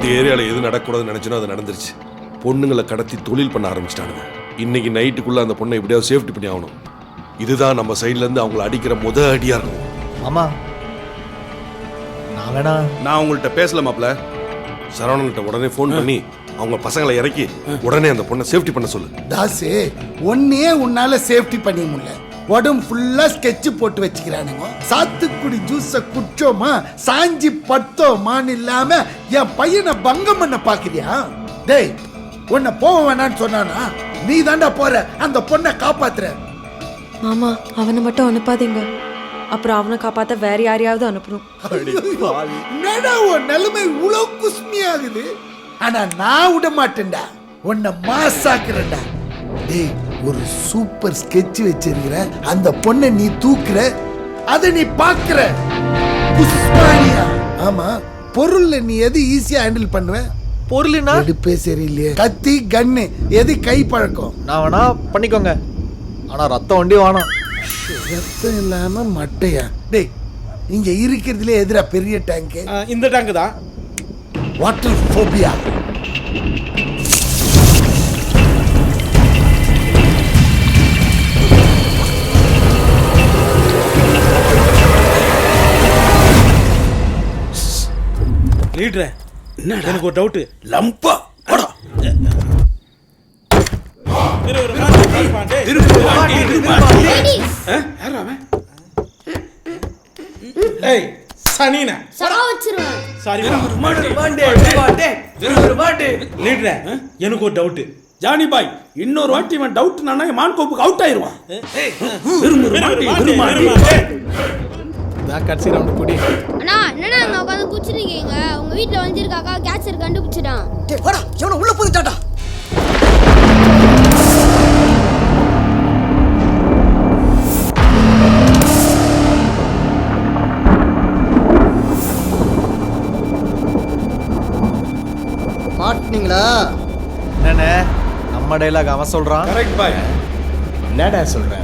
இந்த ஏரியாவில் எது நடக்கூடாதுன்னு நினைச்சனோ அது நடந்துருச்சு. பொண்ணுங்களை கடத்தி தொழில் பண்ண ஆரம்பிச்சிட்டானுங்க. இன்னைக்கு நைட்டுக்குள்ள அந்த பொண்ணை எப்படியாவது சேஃப்டி பண்ணி ஆகணும். இதுதான் நம்ம சைட்ல இருந்து அவங்களை அடிக்கிற அடியா இருக்கும். ஆமா நான் உங்கள்கிட்ட பேசல மாப்ள. சரவணன்கிட்ட உடனே ஃபோன் பண்ணி அவங்க பசங்களை இறக்கி உடனே அந்த பொண்ணை சேஃப்டி பண்ண சொல்லு. தாசு ஒன்னே உன்னால சேஃப்டி பண்ணி முடியல. உடம்பு ஃபுல்லா ஸ்கெட்ச் போட்டு வச்சுக்கிறானுங்க. சாத்துக்குடி ஜூஸ குற்றோமா சாஞ்சி பட்டோமான்னு இல்லாம என் பையனை பங்கம் பண்ண பாக்குறியா? டேய் உன்னை போக வேணான்னு சொன்னானா? நீ தாண்டா போற அந்த பொண்ணை காப்பாத்துற. மாமா அவனை மட்டும் அனுப்பாதீங்க, அப்புறம் அவனை காப்பாத்த வேற யாரையாவது அனுப்பணும். என்னடா உன் நிலைமை இவ்வளவு குஸ்மியாகுது? ஆனா நான் விட மாட்டேன்டா, உன்னை மாசாக்குறேன்டா. டேய் ஒரு சூப்பர் ஸ்கெட்ச் வச்சிருக்கிற அந்த பொண்ணை நீ தூக்குற, அதை நீ பாக்குற. புஷ்பானியா? ஆமா, பொருள்ல நீ எது ஈஸியா ஹேண்டில் பண்ணுவ? பொருள்னா எடுப்பே சரியில்லையே. கத்தி கன்னு எது கை பழக்கம்? நான் வேணா பண்ணிக்கோங்க, ஆனா ரத்தம் வண்டி வேணாம். ரத்தம் இல்லாம மட்டையா? டேய் இங்க இருக்கிறதுல எதிரா பெரிய டேங்க்? இந்த டேங்க் தான். Water phobia. லீடரே, எனக்கு ஒரு டவுட். லம்பா போடா. எனக்கு ஒரு டவுட். ஜானி பாய் இன்னொரு வாட்டி இவன் டவுட் மான் கோப்புக்கு அவுட் ஆயிருவான். கடைசி ரவுண்ட் குடி. அண்ணா என்னண்ணா அங்க உட்காந்து குச்சிருக்கீங்க? உங்க வீட்ல வந்திருக்காக்கா கேன்சர் கண்டுபிடிச்சிட்டான். டேய் போடா, எவனோ உள்ள போயிட்டாடா. மாட்டீங்களா? என்னண்ணே நம்ம டைலாக் அவன் சொல்றான். கரெக்ட் பாய். என்னடா சொல்றேன்?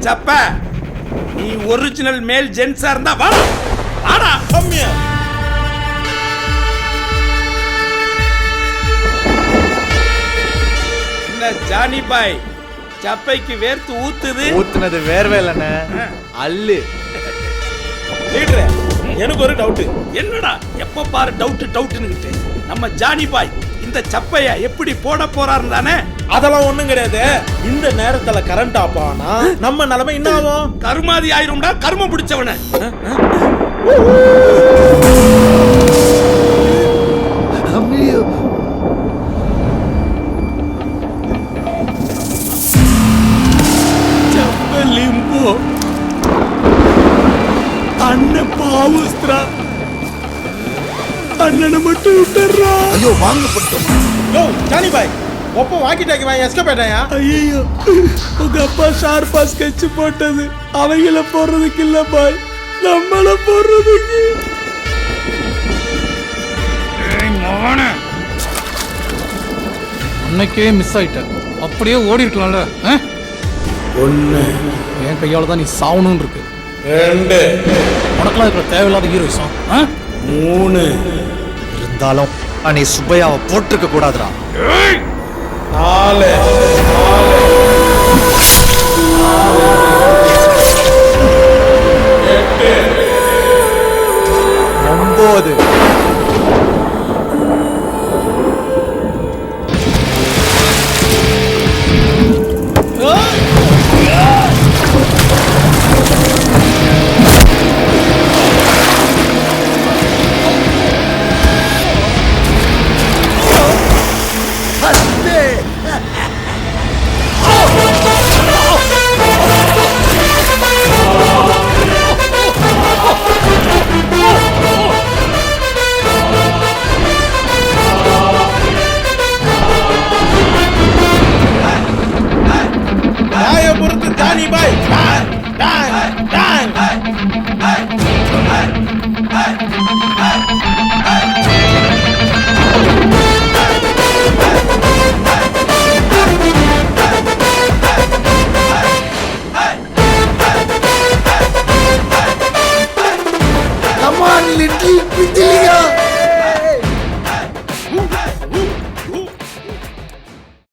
சப்ப நீ ஒரிஜினல் மேல் ஜென்ஸா இருந்தா வாடா வாடா கம்மியா. என்ன ஜானி பாய் சப்பைக்கு வேர்த்து ஊத்துனது வேர்வே இல்லைண்ணே, அல்லு. லீடரே, எனக்கு ஒரு டவுட். என்னடா எப்ப பாரு டவுட்னுக்கிட்டு நம்ம ஜானி பாய் இந்த சப்பைய எப்படி போட போறாரு தானே? அதெல்லாம் ஒண்ணும் கிடையாது. இந்த நேரத்துல கரண்ட் ஆஃப் ஆனா நம்ம நிலைமை என்ன ஆகும்? கருமாதி ஆயிரும்டா, கர்மம் பிடிச்சவன. லிம்போ அண்ணன் பாவுஸ்திரா அண்ணனை மட்டும் விட்டுறா. ஐயோ வாங்கப்பட்டோம். யோ ஜானி பாய் ஒப்ப வாக்கி டாக்கி வாங்கி எஸ்கேப் ஆயிட்டாயா? ஐயோ உங்க அப்பா ஷார்ப்பா ஸ்கெட்ச் போட்டது அவங்கள போடுறதுக்கு இல்ல பாய், நம்மள போடுறதுக்கு. அன்னைக்கே மிஸ் ஆயிட்ட, அப்படியே ஓடி இருக்கலாம்ல. ஒன்னு என் கையால தான் நீ சாவணும்னு இருக்கு. 2 உனக்கெல்லாம் இருக்கிற தேவையில்லாத ஹீரோயிசம். 3 இருந்தாலும் நீ சுப்பையாவை போட்டிருக்க கூடாதுடா. 4 8 போகுது. நாயை பொறுத்து ஜானி பாய் டாங் டாங் டாங். Come on, little Bijli.